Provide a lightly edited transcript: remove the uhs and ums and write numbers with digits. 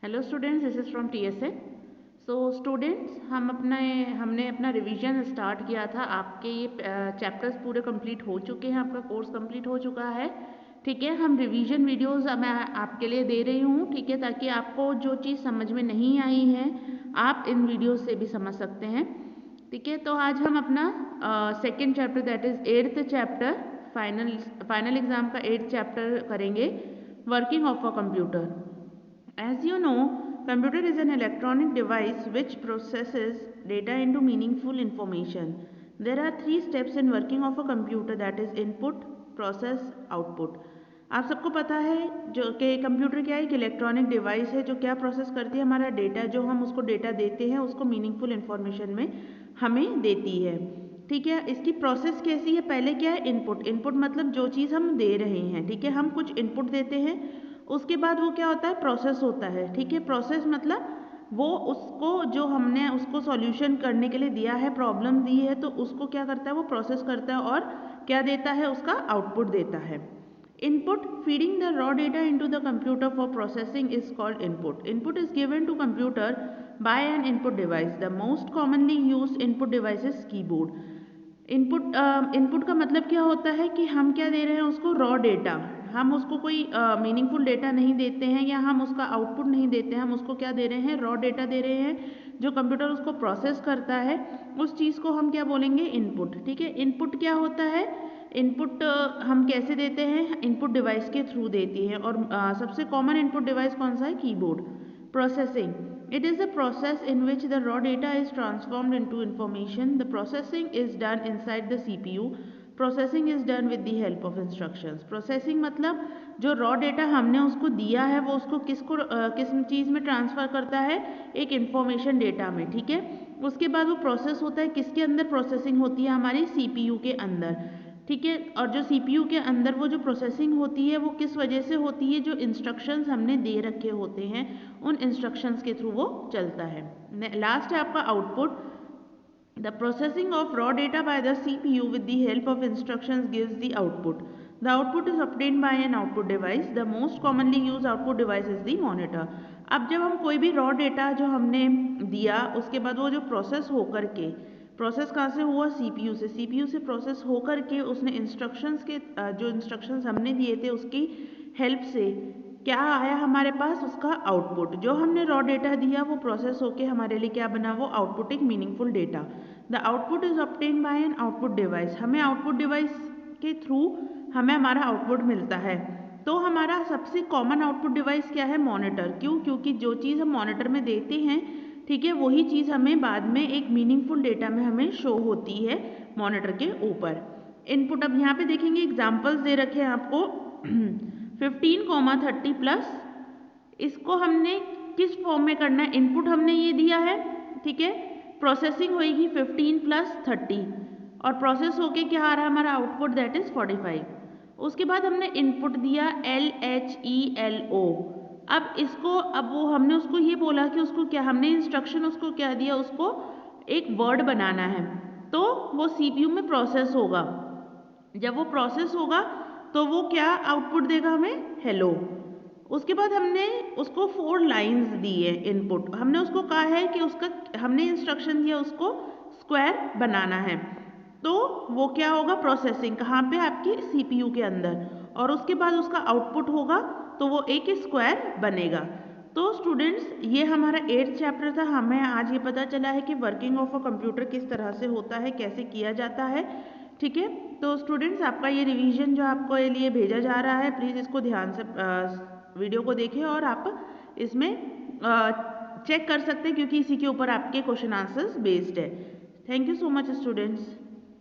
Hello students, this is from TSA। So students, हमने अपना revision start किया था। आपके ये चैप्टर्स पूरे कंप्लीट हो चुके हैं, आपका कोर्स कंप्लीट हो चुका है। ठीक है, हम रिवीजन वीडियोस मैं आपके लिए दे रही हूँ, ठीक है, ताकि आपको जो चीज़ समझ में नहीं आई है आप इन वीडियोस से भी समझ सकते हैं। ठीक है, तो आज हम अपना second chapter that is 8th chapter, final exam का 8th चैप्टर करेंगे, working of a computer. As you know, computer is an electronic device which processes data into meaningful information. There are 3 steps in working of a computer, that is input, process, output. आप सबको पता है जो कि computer क्या है, एक electronic device है जो क्या प्रोसेस करती है, हमारा डेटा, जो हम उसको डेटा देते हैं उसको मीनिंगफुल इन्फॉर्मेशन में हमें देती है। ठीक है, इसकी प्रोसेस कैसी है? पहले क्या है, इनपुट। इनपुट मतलब जो चीज़ हम दे रहे हैं, ठीक है, हम कुछ इनपुट देते हैं, उसके बाद वो क्या होता है, प्रोसेस होता है। ठीक है, प्रोसेस मतलब वो उसको जो हमने उसको सॉल्यूशन करने के लिए दिया है, प्रॉब्लम दी है, तो उसको क्या करता है, वो प्रोसेस करता है और क्या देता है, उसका आउटपुट देता है। Input, feeding the raw data into the computer for processing is called input. Input is given to computer by an input device. The most commonly used input device is keyboard. Input का मतलब क्या होता है कि हम क्या दे रहे हैं उसको, रॉ डेटा। हम उसको कोई मीनिंगफुल डेटा नहीं देते हैं या हम उसका आउटपुट नहीं देते हैं, हम उसको क्या दे रहे हैं, रॉ डेटा दे रहे हैं। जो कंप्यूटर उसको प्रोसेस करता है उस चीज़ को हम क्या बोलेंगे, इनपुट। ठीक है, इनपुट क्या होता है, इनपुट हम कैसे देते हैं, इनपुट डिवाइस के थ्रू देती है। और सबसे कॉमन इनपुट डिवाइस कौन सा है, keyboard. Processing, it is a process in which the raw data is transformed into information. The processing is done inside the CPU. Processing is done with the help of instructions. Processing मतलब जो raw data हमने उसको दिया है वो उसको किस चीज़ में ट्रांसफ़र करता है, एक इंफॉर्मेशन डेटा में। ठीक है, उसके बाद वो प्रोसेस होता है, किसके अंदर प्रोसेसिंग होती है, हमारी CPU के अंदर। ठीक है, और जो CPU के अंदर वो जो प्रोसेसिंग होती है वो किस वजह से होती है, जो इंस्ट्रक्शंस हमने दे रखे होते हैं उन इंस्ट्रक्शंस के थ्रू वो चलता है। लास्ट है आपका output. The processing of raw data by the CPU with the help of instructions gives the output. The output is obtained by an output device. The most commonly use output device is the monitor. अब जब हम कोई भी raw data जो हमने दिया, उसके बाद वो जो प्रोसेस होकर के, प्रोसेस कहाँ से हुआ, CPU से। CPU से प्रोसेस होकर के उसने इंस्ट्रक्शंस के जो इंस्ट्रक्शंस हमने दिए थे उसकी हेल्प से क्या आया हमारे पास, उसका आउटपुट। जो हमने रॉ डेटा दिया वो प्रोसेस होके हमारे लिए क्या बना, वो आउटपुट, एक meaningful data. The output is obtained by an output device. हमें आउटपुट डिवाइस के थ्रू हमें हमारा आउटपुट मिलता है। तो हमारा सबसे कॉमन आउटपुट डिवाइस क्या है, मॉनिटर। क्यों? क्योंकि जो चीज़ हम मॉनिटर में देते हैं, ठीक है, वही चीज़ हमें बाद में एक मीनिंगफुल डेटा में हमें शो होती है मॉनिटर के ऊपर। इनपुट, अब यहाँ पे देखेंगे एग्जाम्पल्स दे रखे हैं आपको 15, 30 प्लस। इसको हमने किस फॉर्म में करना है, इनपुट हमने ये दिया है, ठीक है, प्रोसेसिंग होगी 15 + 30 और प्रोसेस होके क्या आ रहा है हमारा आउटपुट, दैट इज 45। उसके बाद हमने इनपुट दिया LHELO। अब इसको, अब वो हमने उसको ये बोला कि उसको क्या, हमने इंस्ट्रक्शन उसको क्या दिया, उसको एक वर्ड बनाना है, तो वो CPU में प्रोसेस होगा। जब वो प्रोसेस होगा तो वो क्या आउटपुट देगा हमें, हेलो। उसके बाद हमने उसको 4 लाइंस दी है इनपुट। हमने उसको कहा है कि उसका, हमने इंस्ट्रक्शन दिया उसको स्क्वायर बनाना है, तो वो क्या होगा, प्रोसेसिंग कहाँ पे, आपकी CPU के अंदर। और उसके बाद उसका आउटपुट होगा तो वो एक स्क्वायर बनेगा। तो स्टूडेंट्स, ये हमारा 8th चैप्टर था। हमें आज ये पता चला है कि वर्किंग ऑफ अ कंप्यूटर किस तरह से होता है, कैसे किया जाता है। ठीक है, तो स्टूडेंट्स, आपका ये रिवीजन जो आपको ये लिए भेजा जा रहा है, प्लीज़ इसको ध्यान से वीडियो को देखें और आप इसमें चेक कर सकते हैं, क्योंकि इसी के ऊपर आपके क्वेश्चन आंसर्स बेस्ड है। Thank you so much students.